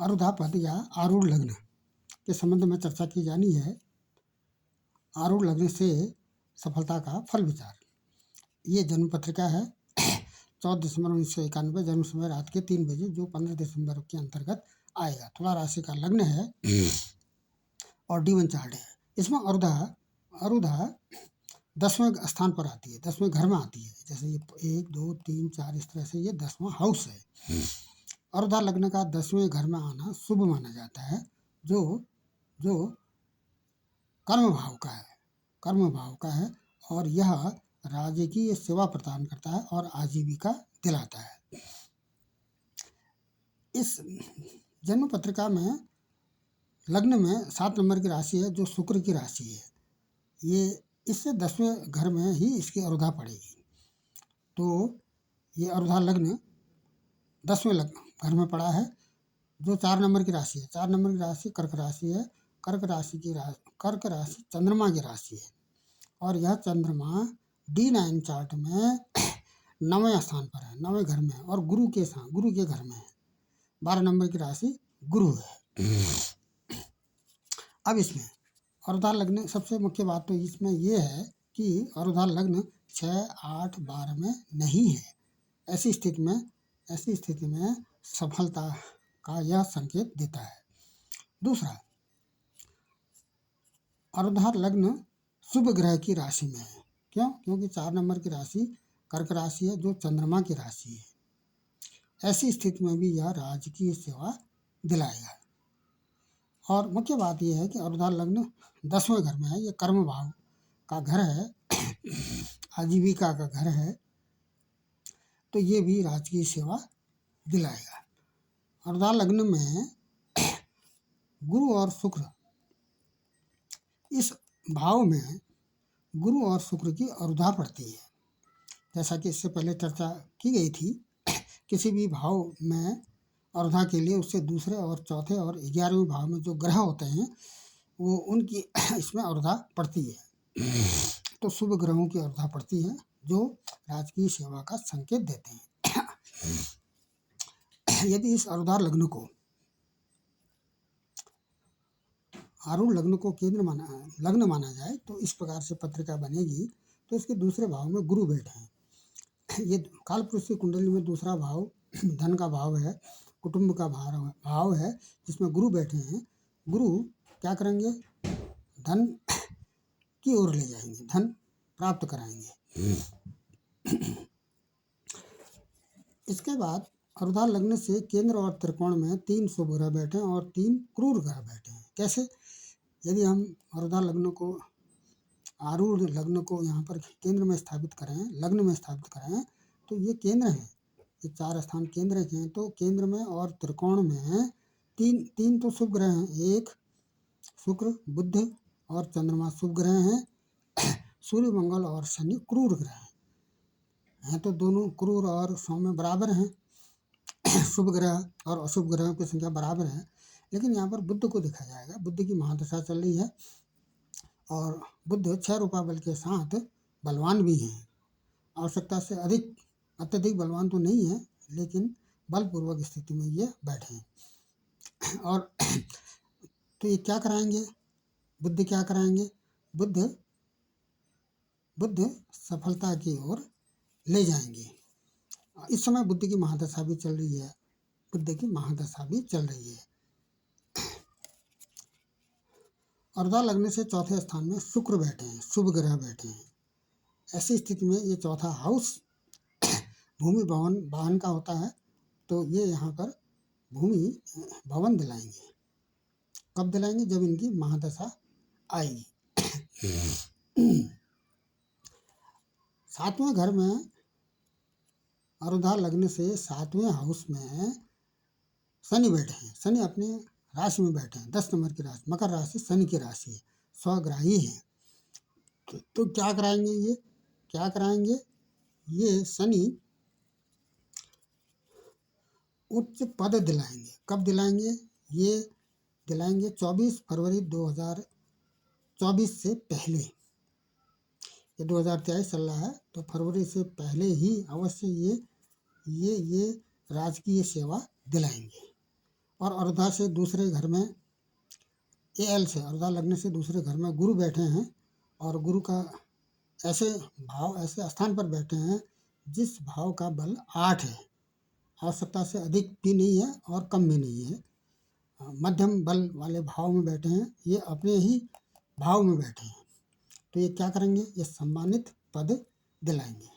अरुधा पद या आरूढ़ लग्न के संबंध में चर्चा की जानी है। आरूढ़ लग्न से सफलता का फल विचार। ये जन्म पत्रिका है 14 दिसंबर 1991, जन्म समय रात के 3 बजे, जो 15 दिसंबर के अंतर्गत आएगा। तुला राशि का लग्न है और D1 चार्ट है। इसमें अरुधा 10वें स्थान पर आती है, 10वें घर में आती है। जैसे ये 1, 2, 3, 4 इस तरह से ये 10वां हाउस है। अरुधा लग्न का 10वें घर में आना शुभ माना जाता है, जो कर्म भाव का है और यह राजकीय सेवा प्रदान करता है और आजीविका दिलाता है। इस जन्म पत्रिका में लग्न में 7 नंबर की राशि है, जो शुक्र की राशि है। ये इससे 10वें घर में ही इसकी अरुधा पड़ेगी। तो ये अरुधा लग्न 10वें घर में पड़ा है, जो 4 नंबर की राशि है। 4 नंबर की राशि कर्क राशि है। कर्क राशि चंद्रमा की राशि है और यह चंद्रमा D9 चार्ट में 9वें स्थान पर है, 9वें घर में है और गुरु के घर में है। 12 नंबर की राशि गुरु है। अब इसमें अरुधा लग्न, सबसे मुख्य बात तो इसमें यह है कि अरुधा लग्न 6, 8, 12 में नहीं है। ऐसी स्थिति में सफलता का यह संकेत देता है। दूसरा, अरुधा लग्न शुभ ग्रह की राशि में है। क्यों? क्योंकि 4 नंबर की राशि कर्क राशि है, जो चंद्रमा की राशि है। ऐसी स्थिति में भी यह राजकीय सेवा दिलाएगा। और मुख्य बात यह है कि अरुधा लग्न 10वें घर में है। ये कर्म भाव का घर है, आजीविका का घर है, तो ये भी राजकीय सेवा दिलाएगा। अरुधा लग्न में गुरु और शुक्र, इस भाव में गुरु और शुक्र की अरुधा पड़ती है। जैसा कि इससे पहले चर्चा की गई थी, किसी भी भाव में अरुधा के लिए उससे दूसरे और चौथे और 11वें भाव में जो ग्रह होते हैं वो उनकी इसमें अरुधा पड़ती है। तो शुभ ग्रहों की अरुधा पड़ती है, जो राजकीय सेवा का संकेत देते हैं। यदि इस अरुधा लग्न को, आरूढ़ लग्न को लग्न माना जाए तो इस प्रकार से पत्रिका बनेगी। तो इसके दूसरे भाव में गुरु बैठे हैं। ये कालपुरुष की कुंडली में दूसरा भाव धन का भाव है, कुटुंब का भाव है, जिसमें गुरु बैठे हैं। गुरु क्या करेंगे? धन की ओर ले जाएंगे, धन प्राप्त कराएंगे। इसके बाद अरुधा लग्न से केंद्र और त्रिकोण में 3 शुभ ग्रह बैठे हैं और 3 क्रूर ग्रह बैठे हैं। कैसे? यदि हम अरुधा लग्न को, आरूढ़ लग्न को यहाँ पर केंद्र में स्थापित करें, लग्न में स्थापित करें, तो ये केंद्र हैं, ये 4 स्थान केंद्र के हैं। तो केंद्र में और त्रिकोण में तीन तो शुभ ग्रह हैं। एक शुक्र, बुध और चंद्रमा शुभ ग्रह हैं। सूर्य, मंगल और शनि क्रूर ग्रह हैं। तो दोनों क्रूर और सौम्य बराबर हैं। शुभ ग्रह और अशुभ ग्रहों की संख्या बराबर है। लेकिन यहाँ पर बुध को देखा जाएगा। बुध की महादशा चल रही है और बुध 6 रूपा बल के साथ बलवान भी हैं। आवश्यकता से अत्यधिक बलवान तो नहीं है, लेकिन बलपूर्वक स्थिति में ये बैठे हैं। और तो ये क्या कराएंगे? बुध क्या कराएंगे? बुध सफलता की ओर ले जाएंगे। इस समय बुध की महादशा भी चल रही है। अरुधा लग्न से चौथे स्थान में शुक्र बैठे हैं, शुभ ग्रह बैठे हैं। ऐसी स्थिति में ये चौथा हाउस भूमि भवन वाहन का होता है। तो ये यहाँ पर भूमि भवन दिलाएंगे। कब दिलाएंगे? जब इनकी महादशा आएगी। 7वें घर में अरुधा लग्न से 7वें हाउस में शनि बैठे हैं। शनि अपने राशि में बैठे हैं, 10 नंबर की राशि, मकर राशि शनि की राशि है, स्वग्राही है। तो क्या कराएंगे? ये शनि उच्च पद दिलाएंगे। कब दिलाएंगे? ये दिलाएंगे 24 फरवरी 2024 से पहले। ये 2023 चल रहा है, तो फरवरी से पहले ही अवश्य ये राजकीय सेवा दिलाएंगे। और अर्धा से दूसरे घर में AL से अर्धा लगने से दूसरे घर में गुरु बैठे हैं और गुरु का ऐसे भाव ऐसे स्थान पर बैठे हैं जिस भाव का बल 8 है, आवश्यकता से अधिक भी नहीं है और कम भी नहीं है, मध्यम बल वाले भाव में बैठे हैं, ये अपने ही भाव में बैठे हैं, तो ये क्या करेंगे, ये सम्मानित पद दिलाएंगे।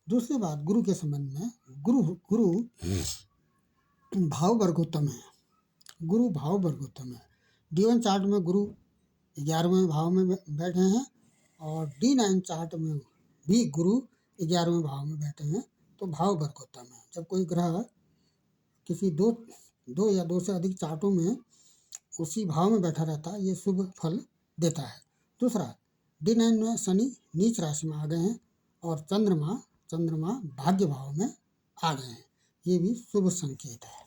दूसरी बात गुरु के संबंध में, गुरु भाव वर्गोत्तम है, गुरु भाव वर्गोत्तम है। D1 चार्ट में गुरु 11वें भाव में बैठे हैं और D9 चार्ट में भी गुरु 11वें भाव में बैठे हैं, तो भाव वर्गोत्तम है। जब कोई ग्रह किसी दो या दो से अधिक चार्टों में उसी भाव में बैठा रहता है, ये शुभ फल देता है। दूसरा, D9 में शनि नीच राशि में आ गए हैं और चंद्रमा भाग्य भाव में आ गए हैं, ये भी शुभ संकेत है।